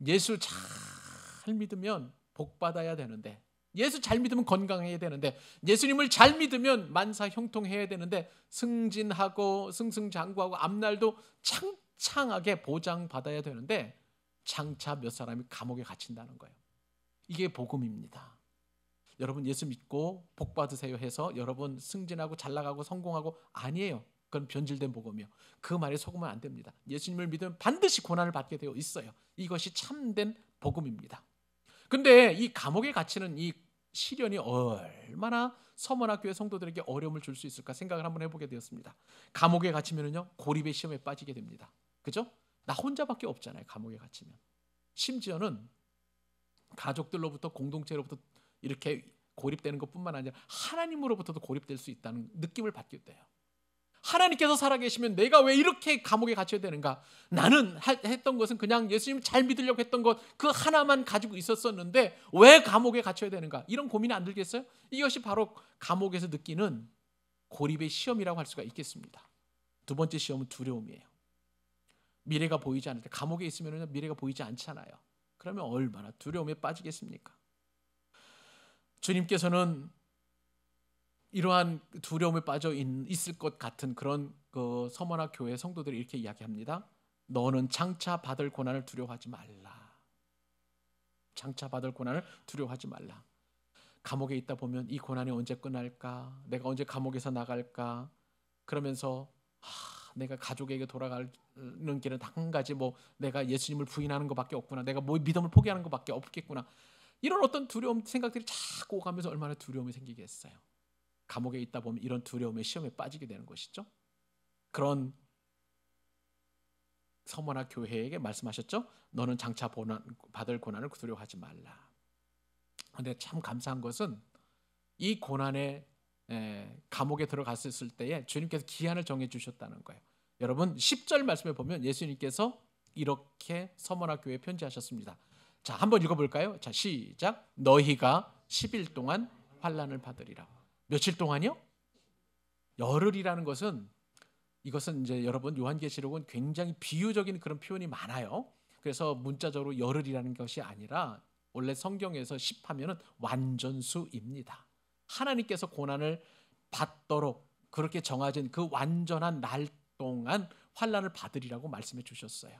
예수 잘 믿으면 복 받아야 되는데, 예수 잘 믿으면 건강해야 되는데, 예수님을 잘 믿으면 만사 형통해야 되는데, 승진하고 승승장구하고 앞날도 창창하게 보장받아야 되는데 장차 몇 사람이 감옥에 갇힌다는 거예요. 이게 복음입니다. 여러분 예수 믿고 복 받으세요 해서 여러분 승진하고 잘나가고 성공하고, 아니에요. 그건 변질된 복음이요. 그 말에 속으면 안 됩니다. 예수님을 믿으면 반드시 고난을 받게 되어 있어요. 이것이 참된 복음입니다. 근데 이 감옥에 갇히는 이 시련이 얼마나 서머나 교회 성도들에게 어려움을 줄 수 있을까 생각을 한번 해보게 되었습니다. 감옥에 갇히면은요, 고립의 시험에 빠지게 됩니다. 그죠? 나 혼자밖에 없잖아요. 감옥에 갇히면. 심지어는 가족들로부터, 공동체로부터 이렇게 고립되는 것뿐만 아니라 하나님으로부터도 고립될 수 있다는 느낌을 받게 돼요. 하나님께서 살아계시면 내가 왜 이렇게 감옥에 갇혀야 되는가? 나는 했던 것은 그냥 예수님 잘 믿으려고 했던 것 그 하나만 가지고 있었었는데 왜 감옥에 갇혀야 되는가? 이런 고민이 안 들겠어요? 이것이 바로 감옥에서 느끼는 고립의 시험이라고 할 수가 있겠습니다. 두 번째 시험은 두려움이에요. 미래가 보이지 않을 때, 감옥에 있으면 미래가 보이지 않잖아요. 그러면 얼마나 두려움에 빠지겠습니까? 주님께서는 이러한 두려움에 빠져 있을 것 같은 그런 그 서머나 교회 성도들이 이렇게 이야기합니다. 너는 장차 받을 고난을 두려워하지 말라. 장차 받을 고난을 두려워하지 말라. 감옥에 있다 보면 이 고난이 언제 끝날까? 내가 언제 감옥에서 나갈까? 그러면서 내가 가족에게 돌아가는 길은 한 가지, 내가 예수님을 부인하는 것밖에 없구나. 내가 믿음을 포기하는 것밖에 없겠구나. 이런 어떤 두려움 생각들이 자꾸 오가면서 얼마나 두려움이 생기겠어요. 감옥에 있다 보면 이런 두려움의 시험에 빠지게 되는 것이죠. 그런 서머나 교회에게 말씀하셨죠. 너는 장차 받을 고난을 두려워하지 말라. 그런데 참 감사한 것은 이 고난에 감옥에 들어갔을 때에 주님께서 기한을 정해 주셨다는 거예요. 여러분 10절 말씀에 보면 예수님께서 이렇게 서머나 교회에 편지하셨습니다. 자, 한번 읽어볼까요? 자, 시작. 너희가 10일 동안 환난을 받으리라. 며칠 동안이요? 열흘이라는 것은 이것은 이제 여러분 요한계시록은 굉장히 비유적인 그런 표현이 많아요. 그래서 문자적으로 열흘이라는 것이 아니라 원래 성경에서 10하면은 완전수입니다. 하나님께서 고난을 받도록 그렇게 정해진 그 완전한 날 동안 환난을 받으리라고 말씀해 주셨어요.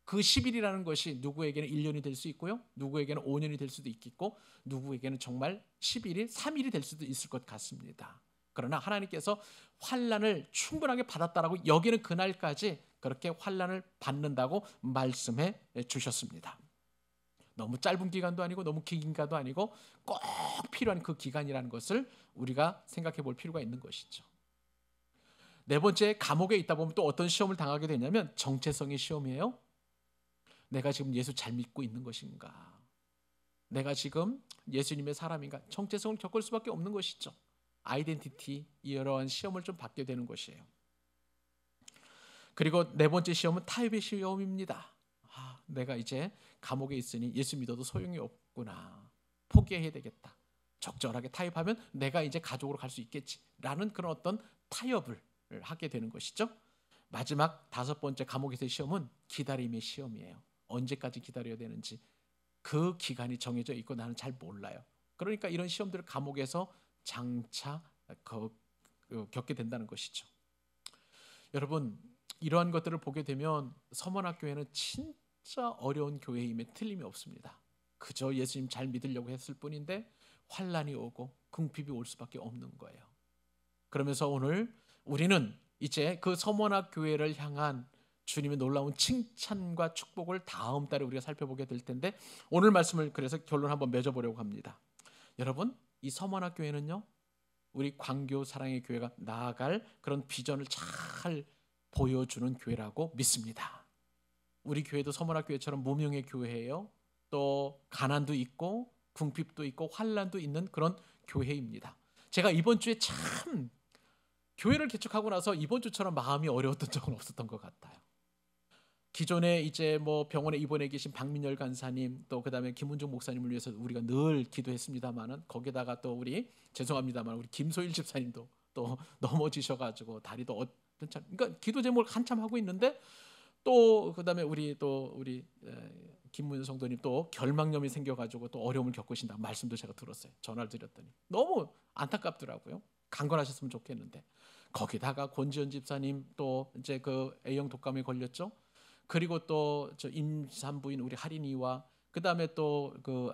그 10일이라는 것이 누구에게는 1년이 될 수 있고요. 누구에게는 5년이 될 수도 있겠고 누구에게는 정말 11일, 3일이 될 수도 있을 것 같습니다. 그러나 하나님께서 환난을 충분하게 받았다라고 여기는 그날까지 그렇게 환난을 받는다고 말씀해 주셨습니다. 너무 짧은 기간도 아니고 너무 긴 기간도 아니고 꼭 필요한 그 기간이라는 것을 우리가 생각해 볼 필요가 있는 것이죠. 네 번째, 감옥에 있다 보면 또 어떤 시험을 당하게 되냐면 정체성의 시험이에요. 내가 지금 예수 잘 믿고 있는 것인가? 내가 지금 예수님의 사람인가? 정체성을 겪을 수밖에 없는 것이죠. 아이덴티티, 이러한 시험을 좀 받게 되는 것이에요. 그리고 네 번째 시험은 타협의 시험입니다. 내가 이제 감옥에 있으니 예수 믿어도 소용이 없구나. 포기해야 되겠다. 적절하게 타협하면 내가 이제 가족으로 갈 수 있겠지라는 그런 어떤 타협을 하게 되는 것이죠. 마지막 다섯 번째 감옥에서의 시험은 기다림의 시험이에요. 언제까지 기다려야 되는지 그 기간이 정해져 있고 나는 잘 몰라요. 그러니까 이런 시험들을 감옥에서 장차 겪게 된다는 것이죠. 여러분, 이러한 것들을 보게 되면 서문학교회는 진짜 어려운 교회임에 틀림이 없습니다. 그저 예수님 잘 믿으려고 했을 뿐인데 환난이 오고 궁핍이 올 수밖에 없는 거예요. 그러면서 오늘 우리는 이제 그 서문학교회를 향한 주님의 놀라운 칭찬과 축복을 다음 달에 우리가 살펴보게 될 텐데 오늘 말씀을 그래서 결론 한번 맺어보려고 합니다. 여러분, 이 서문학교회는요, 우리 광교 사랑의 교회가 나아갈 그런 비전을 잘 보여주는 교회라고 믿습니다. 우리 교회도 서문학교회처럼 무명의 교회예요. 또 가난도 있고 궁핍도 있고 환난도 있는 그런 교회입니다. 제가 이번 주에 참 교회를 개척하고 나서 이번 주처럼 마음이 어려웠던 적은 없었던 것 같아요. 기존에 이제 뭐 병원에 입원해 계신 박민열 간사님 또 그다음에 김은종 목사님을 위해서 우리가 늘 기도했습니다만은 거기다가 또 우리 죄송합니다만 우리 김소일 집사님도 또 넘어지셔가지고 다리도 그러니까 기도 제목을 한참 하고 있는데 또 그다음에 우리 김문현 성도님 또 결막염이 생겨가지고 또 어려움을 겪으신다 말씀도 제가 들었어요. 전화를 드렸더니 너무 안타깝더라고요. 강건하셨으면 좋겠는데 거기다가 권지현 집사님 또 이제 그 A형 독감에 걸렸죠. 그리고 또 저 임산부인 우리 할인이와 그 다음에 또 그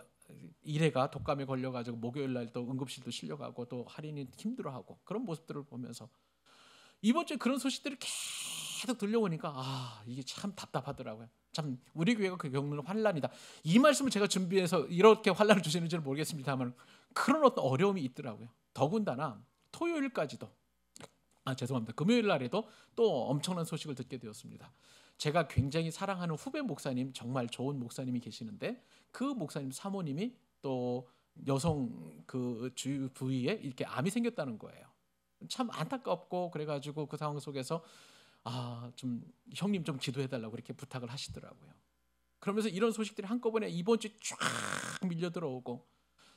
이래가 독감에 걸려가지고 목요일 날 또 응급실도 실려가고 또 할인이 힘들어하고 그런 모습들을 보면서 이번 주에 그런 소식들이 계속 들려오니까 이게 참 답답하더라고요. 참 우리 교회가 겪는 환란이다. 이 말씀을 제가 준비해서 이렇게 환란을 주시는지는 모르겠습니다만 그런 어떤 어려움이 있더라고요. 더군다나 토요일까지도 죄송합니다. 금요일 날에도 또 엄청난 소식을 듣게 되었습니다. 제가 굉장히 사랑하는 후배 목사님, 정말 좋은 목사님이 계시는데 그 목사님 사모님이 또 여성 그 주유 부위에 이렇게 암이 생겼다는 거예요. 참 안타깝고 그래가지고 그 상황 속에서 좀 형님 좀 기도해달라고 그렇게 부탁을 하시더라고요. 그러면서 이런 소식들이 한꺼번에 이번 주에 쫙 밀려 들어오고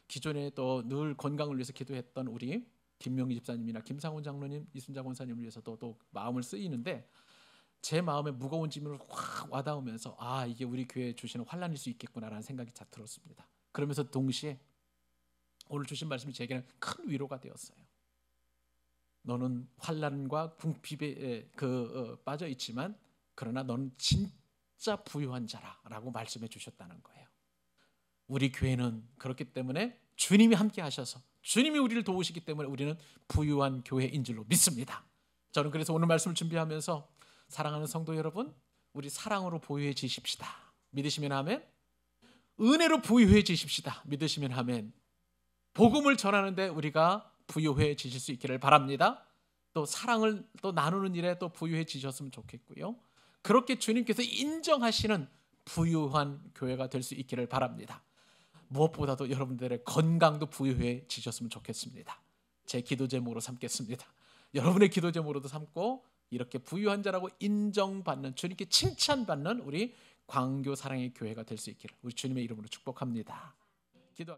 기존에 또 늘 건강을 위해서 기도했던 우리 김명희 집사님이나 김상훈 장로님, 이순자 권사님을 위해서도 또 마음을 쓰이는데 제 마음에 무거운 짐을 확 와닿으면서 이게 우리 교회에 주시는 환란일 수 있겠구나라는 생각이 자 들었습니다. 그러면서 동시에 오늘 주신 말씀이 제게는 큰 위로가 되었어요. 너는 환란과 궁핍에 빠져 있지만 그러나 너는 진짜 부유한 자라라고 말씀해 주셨다는 거예요. 우리 교회는 그렇기 때문에 주님이 함께 하셔서 주님이 우리를 도우시기 때문에 우리는 부유한 교회인 줄로 믿습니다. 저는 그래서 오늘 말씀을 준비하면서 사랑하는 성도 여러분, 우리 사랑으로 부유해지십시다. 믿으시면 아멘. 은혜로 부유해지십시다. 믿으시면 아멘. 복음을 전하는데 우리가 부유해지실 수 있기를 바랍니다. 또 사랑을 또 나누는 일에 또 부유해지셨으면 좋겠고요. 그렇게 주님께서 인정하시는 부유한 교회가 될 수 있기를 바랍니다. 무엇보다도 여러분들의 건강도 부유해지셨으면 좋겠습니다. 제 기도 제목으로 삼겠습니다. 여러분의 기도 제목으로도 삼고 이렇게 부유한 자라고 인정받는 주님께 칭찬받는 우리 광교 사랑의 교회가 될 수 있기를 우리 주님의 이름으로 축복합니다.